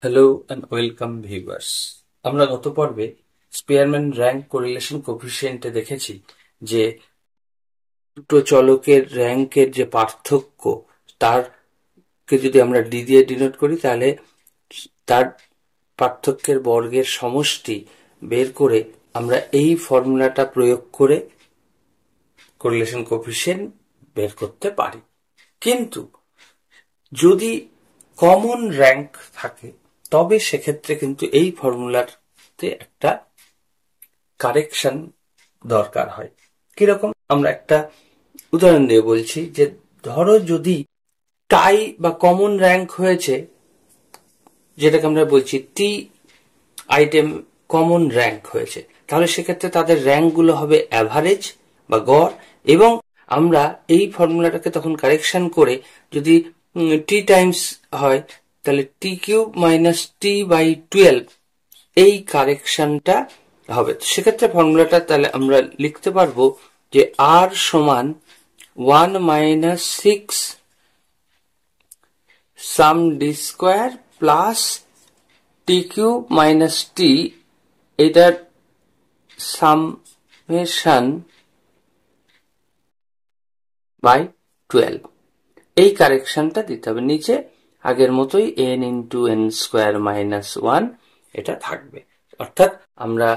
Hello and welcome viewers. আমরা গত পর্বে স্পিয়ারম্যান র্যাঙ্ক কোরিলেশন কোফিসিয়েন্টে দেখেছি যে দুটো চলকের র্যাঙ্কের যে পার্থক্য তারকে যদি আমরা ডি দিয়ে ডিনোট করি তাহলে তার পার্থক্যের বর্গের সমষ্টি বের করে আমরা এই ফর্মুলাটা প্রয়োগ করে কোরিলেশন কোফিসিয়েন্ট বের করতে পারি। কিন্তু যদি কমন র্যাঙ্ক থাকে তবে সেক্ষেত্রে কিন্তু এই ফর্মুলাতে একটা কারেকশন দরকার হয়। কিরকম? আমরা একটা উদাহরণ দিয়ে বলছি যে ধরো যদি টাই বা কমন র্যাঙ্ক হয়েছে, যেটাকে আমরা বলছি টি আইটেম কমন র্যাঙ্ক হয়েছে, তাহলে সেক্ষেত্রে তাদের র্যাঙ্কগুলো হবে অ্যাভারেজ বা গড়, এবং আমরা এই ফর্মুলাটাকে তখন কারেকশন করে যদি টি টাইমস হয় তাহলে টি কিউব মাইনাস টি বাই 12 এই কারেকশনটা হবে। সেক্ষেত্রে ফর্মুলাটা তাহলে আমরা লিখতে পারবো যে আর সমান 1 minus 6 sum D square plus T cube minus T, এটার সামেশন বাই 12। এই কারেকশনটা দিতে হবে। নিচে আগের মতোই n into n square minus 1 এটা থাকবে। অর্থাৎ আমরা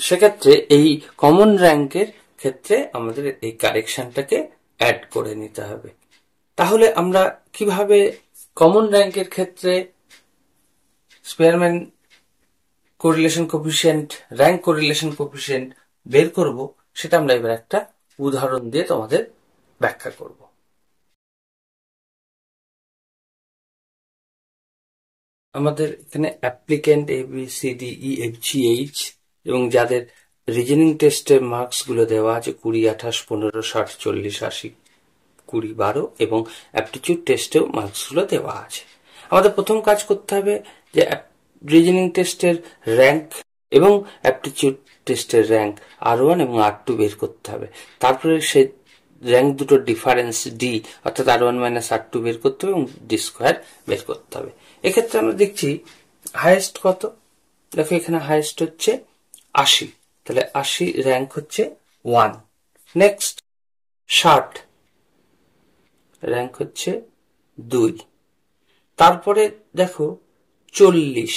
সেক্ষেত্রে এই কমন র্যাঙ্কের ক্ষেত্রে আমাদের এই কারেকশনটাকে অ্যাড করে নিতে হবে। তাহলে আমরা কিভাবে কমন র্যাঙ্কের ক্ষেত্রে Spearman correlation coefficient, rank correlation coefficient বের করব, সেটা আমরা এবার একটা উদাহরণ দিয়ে তোমাদের ব্যাখ্যা করব। আমাদের এখানে অ্যাপ্লিক্যান্ট ABCDEFGH এবং যাদের রিজনিং টেস্টের মার্কস গুলো দেওয়া আছে 20, 28, 15, 60, 40, 80, 20, 12 এবং অ্যাপটিটিউড টেস্টেও মার্কস গুলো দেওয়া আছে। আমাদের প্রথম কাজ করতে হবে যে রিজনিং টেস্টের র্যাঙ্ক এবং অ্যাপটিটিউড টেস্টের র্যাঙ্ক R1 এবং R2 বের করতে হবে। তারপরে সে র্যাঙ্ক দুটোর ডিফারেন্স ডি অর্থাৎ R1 মাইনাস R2 বের করতে হবে এবং ডি স্কোয়ার বের করতে হবে। এক্ষেত্রে আমরা দেখছি হাইয়েস্ট কত, দেখো এখানে হাইয়েস্ট হচ্ছে 80, তাহলে 80 র্যাঙ্ক হচ্ছে 1। নেক্সট 60 র্যাঙ্ক হচ্ছে 2। তারপরে দেখো 40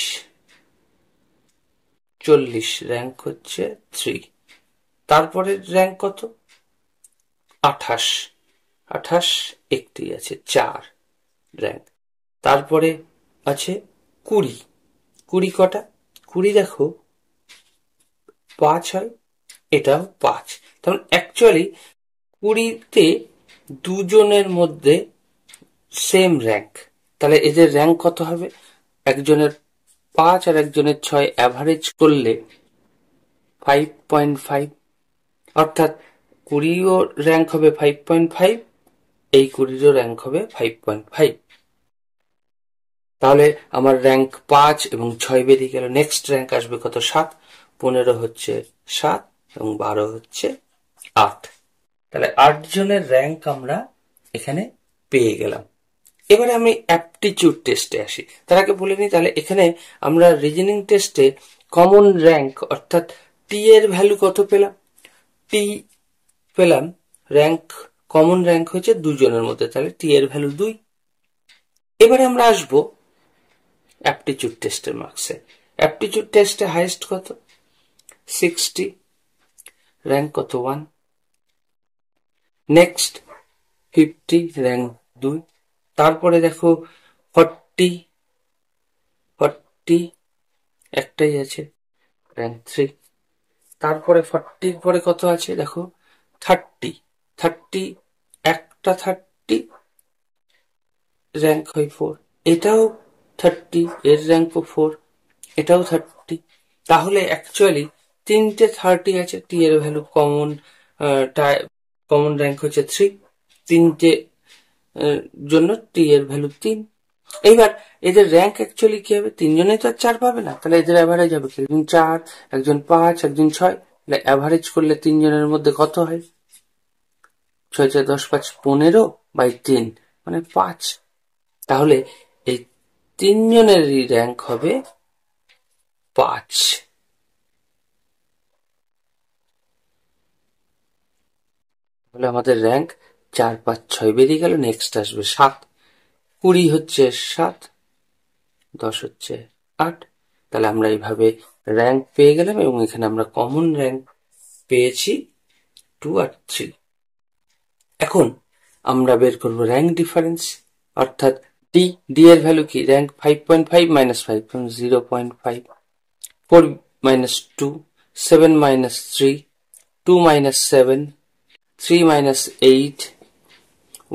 র্যাঙ্ক হচ্ছে 3। তারপরে র্যাঙ্ক কত? 28 একটি আছে 4 র্যাঙ্ক। তারপরে আছে 20 কটা? 20 দেখো 5 হয়, এটাও 5। তখন অ্যাকচুয়ালি 20তে দুজনের মধ্যে সেম র্যাঙ্ক, তাহলে এদের র্যাঙ্ক কত হবে? একজনের 5 আর একজনের 6 অ্যাভারেজ করলে 5.5, অর্থাৎ 20ও র্যাঙ্ক হবে 5.5, এই 20ও র্যাঙ্ক হবে 5.5। তাহলে আমার র্যাঙ্ক 5 এবং 6 বেরিয়ে গেল। নেক্সট র্যাঙ্ক আসবে কত? 7, 15 হচ্ছে 7 এবং 12 হচ্ছে 8। তাহলে 8 জনের র্যাঙ্ক আমরা এখানে পেয়ে গেলাম। এবারে আমি অ্যাপটিটিউড টেস্টে আসি। তার আগে বলে নিই, তাহলে এখানে আমরা রিজনিং টেস্টে কমন র্যাঙ্ক অর্থাৎ টি এর ভ্যালু কত পেলাম? টি পেলাম, র্যাঙ্ক কমন র্যাঙ্ক হয়েছে দুজনের মধ্যে, তাহলে টি এর ভ্যালু 2। এবারে আমরা আসবো অ্যাপটিটিউড টেস্টের মার্কসে। অ্যাপটিটিউড টেস্টে হাইয়েস্ট কত? 60, র্যাঙ্ক কত? 1। Next 50, rank 2। তারপরে দেখো 40 একটাই আছে, র্যাঙ্ক 3। তারপরে 40 পরে কত আছে? দেখো 30 একটা 30, র্যাঙ্ক হয় 4। এটাও 30, এর র্যাঙ্কও 4, এটাও 30। তাহলে অ্যাকচুয়ালি 3টে 30 আছে, টি এর ভ্যালু কমন র্যাঙ্ক হচ্ছে 3, 3টে জন্য টি এর ভ্যালু 3। এইবার এদের র্যাঙ্ক অ্যাকচুয়ালি কি হবে? 3 জনেই তো আর 4 পাবে না, তাহলে এদের অ্যাভারেজ হবে একজন 4, একজন 5, একজন 6। অ্যাভারেজ করলে 3 জনের মধ্যে কত হয়? 6, 4, 10, 5, 15 বাই 3 মানে 5। তাহলে এই তিনজনেরই র্যাঙ্ক হবে 5। তাহলে আমাদের র্যাঙ্ক 4, 5, 6 বেরিয়ে গেল। নেক্সট আসবে 7, 20 হচ্ছে 7, 10 হচ্ছে 8। তাহলে আমরা এইভাবে র্যাঙ্ক পেয়ে গেলাম এবং এখানে আমরা কমন র্যাঙ্ক পেয়েছি 2 আর 3। এখন আমরা বের করব র্যাঙ্ক ডিফারেন্স, অর্থাৎ ডি এর ভ্যালু কি? Rank 5.5 minus 5 from 0.5, 4 minus 2, 7 minus 3, 2 minus 7, 3 minus 8,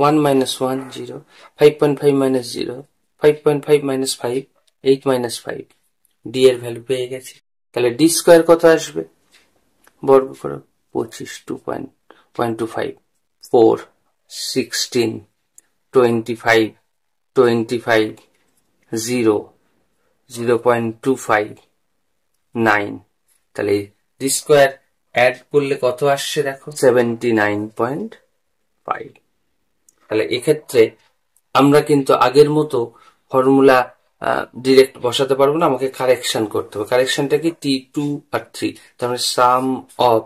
1 minus 1, 0, 5.5 minus 0, 5.5 minus 5, 8 minus 5। D এর ভ্যালু পেয়ে গেছি। তাহলে ডি স্কোয়ার কত আসবে? বর্গ করো, 25, 2.25, 4, 16, 25, 25, 0, 0.25, 9। তাহলে ডি স্কোয়ার অ্যাড করলে কত আসছে দেখো, 79.5। তাহলে এক্ষেত্রে আমরা কিন্তু আগের মতো ফর্মুলা ডিরেক্ট বসাতে পারবো না, আমাকে কারেকশন করতে হবে। কারেকশনটা কি? T2 আর 3, তার মানে sum of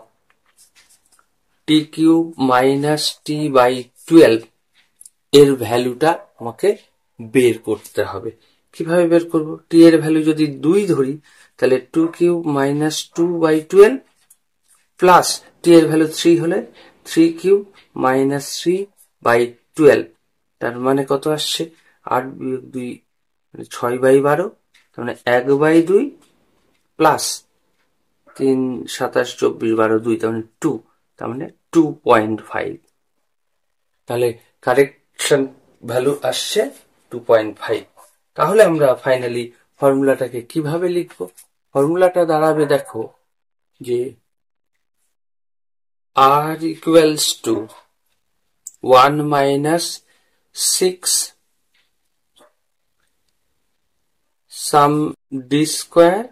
T cube minus T by 12 এর ভ্যালুটা আমাকে বের করতে হবে। কিভাবে বের করব? টি এর ভ্যালু যদি 2 ধরি তাহলে 2 কিউব মাইনাস 2 বাই 12 প্লাস টি এর ভ্যালু 3 হলে 3 কিউব মাইনাস 3 বাই 12। তার মানে কত আসছে? 8 বিয়োগ 2 6 বাই 12, তার মানে 1 বাই 2 প্লাস 3 27 24 12 2, তার মানে 2, তার মানে 2.5। তাহলে কারেকশন ভ্যালু আসছে 2.5। তাহলে আমরা ফাইনালি ফর্মুলাটাকে কিভাবে লিখবো? ফর্মুলাটা দাঁড়াবে দেখো যে r equals to 1 minus 6 sum d square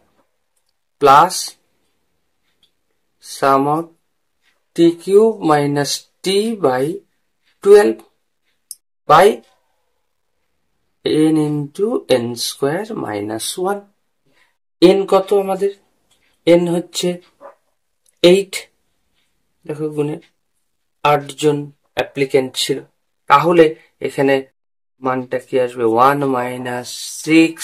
plus sum of t cube minus t by 12 by n into n square minus 1। n কত আমাদের? n হচ্ছে 8। দেখো গুণে 8 জন অ্যাপ্লিকেন্ট ছিল, তাহলে এখানে মানটা কি আসবে? 1 minus 6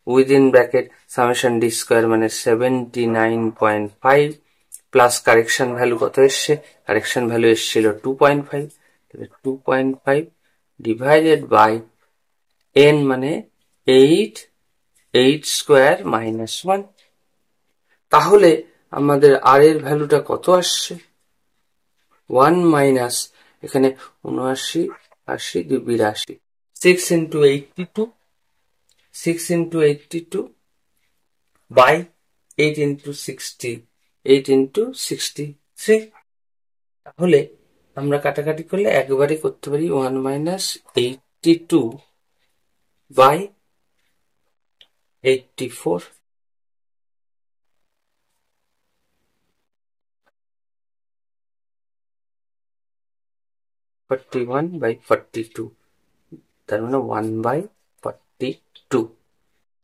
within bracket summation d square মানে 79.5 প্লাস কারেকশন ভ্যালু কত এসছে? কারেকশন ভ্যালু এসছিল 2.5, তাহলে 2.5 ডিভাইডেড বাই n মানে 8, 8 স্কোয়ার মাইনাস 1। তাহলে আমাদের r এর ভ্যালুটা কত আসছে? 1 মাইনাস এখানে 79, 80, 82, 6 into 82, 6 into 82 by 8 into 60, 8 into 63। তাহলে আমরা কাটাকাটি করলে একবারে করতে পারি 1 minus 82 by 84, 41 by 42, তার মানে 1 by 42।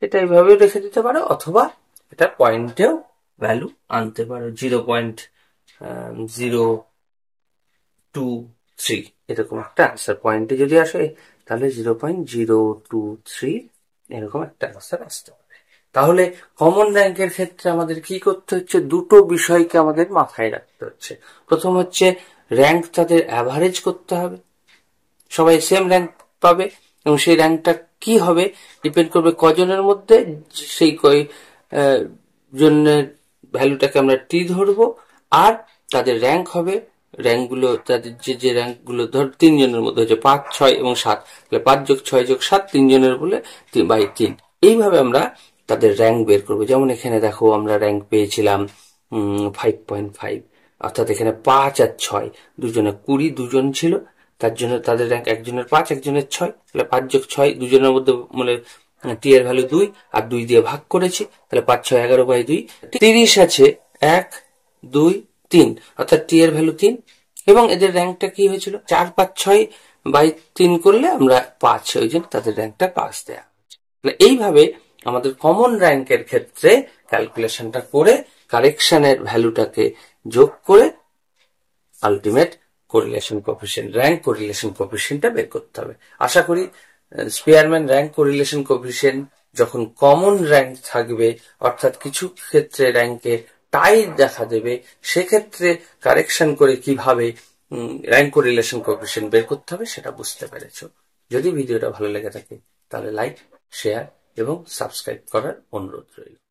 এটা এইভাবে রেখে দিতে পারো, অথবা এটা পয়েন্টেও ভ্যালু আনতে পারো, 0.023 এরকম একটা আনসার। পয়েন্টে যদি আসে তাহলে 0.023 এরকম একটা আনসার আসতে পারে। তাহলে কমন র্যাঙ্কের ক্ষেত্রে আমাদের কি করতে হচ্ছে? দুটো বিষয়কে আমাদের মাথায় রাখতে হচ্ছে। প্রথম হচ্ছে র্যাঙ্ক তাদের অ্যাভারেজ করতে হবে, সবাই সেম র্যাঙ্ক পাবে, এবং সেই র্যাঙ্কটা কি হবে ডিপেন্ড করবে কজনের মধ্যে। সেই জনের ভ্যালুটাকে আমরা টি ধরবো, আর তাদের র্যাঙ্ক হবে, র্যাঙ্কগুলো তাদের যে র্যাঙ্কগুলো ধর 3 জনের মধ্যে হচ্ছে 5, 6 এবং 7, তাহলে 5 যোগ 6 যোগ 7 3 জনের বলে বাই 3। এইভাবে আমরা তাদের র্যাঙ্ক বের করবো। যেমন এখানে দেখো আমরা র্যাঙ্ক পেয়েছিলাম 5.5, অর্থাৎ এখানে 5 আর 6 দুজনে 20, দুজন ছিল, তার জন্য তাদের র্যাঙ্ক একজনের 5 একজনের 6, তাহলে 5 যোগ 6 দুজনের মধ্যে মানে টি এর ভ্যালু 2 আর 2 দিয়ে ভাগ করেছি, তাহলে 5 6 11 বাই 2 30 আছে 1 2 3, অর্থাৎ টি এর ভ্যালু 3। এবং এদের র্যাঙ্কটা কি হয়েছিল? 4 5 6 বাই 3 করলে আমরা 5, ওই জন্য তাদের র্যাঙ্কটা 5 দেয়া। এইভাবে আমাদের কমন র্যাঙ্কের ক্ষেত্রে ক্যালকুলেশনটা করে কারেকশনের ভ্যালুটাকে যোগ করে ultimate correlation coefficient, rank correlation কোএফিসিয়েন্টটা বের করতে হবে। আশা করি স্পিয়ারম্যান র্যাঙ্ক কোরিলেশন কোএফিসিয়েন্ট যখন কমন র্যাঙ্ক থাকবে, অর্থাৎ কিছু ক্ষেত্রে র্যাঙ্কে টাই দেখা দেবে, সেক্ষেত্রে কারেকশন করে কিভাবে র্যাঙ্ক কোরিলেশন কোএফিসিয়েন্ট বের করতে হবে সেটা বুঝতে পেরেছো। যদি ভিডিওটা ভালো লেগে থাকে তাহলে লাইক, শেয়ার এবং সাবস্ক্রাইব করার অনুরোধ রইল।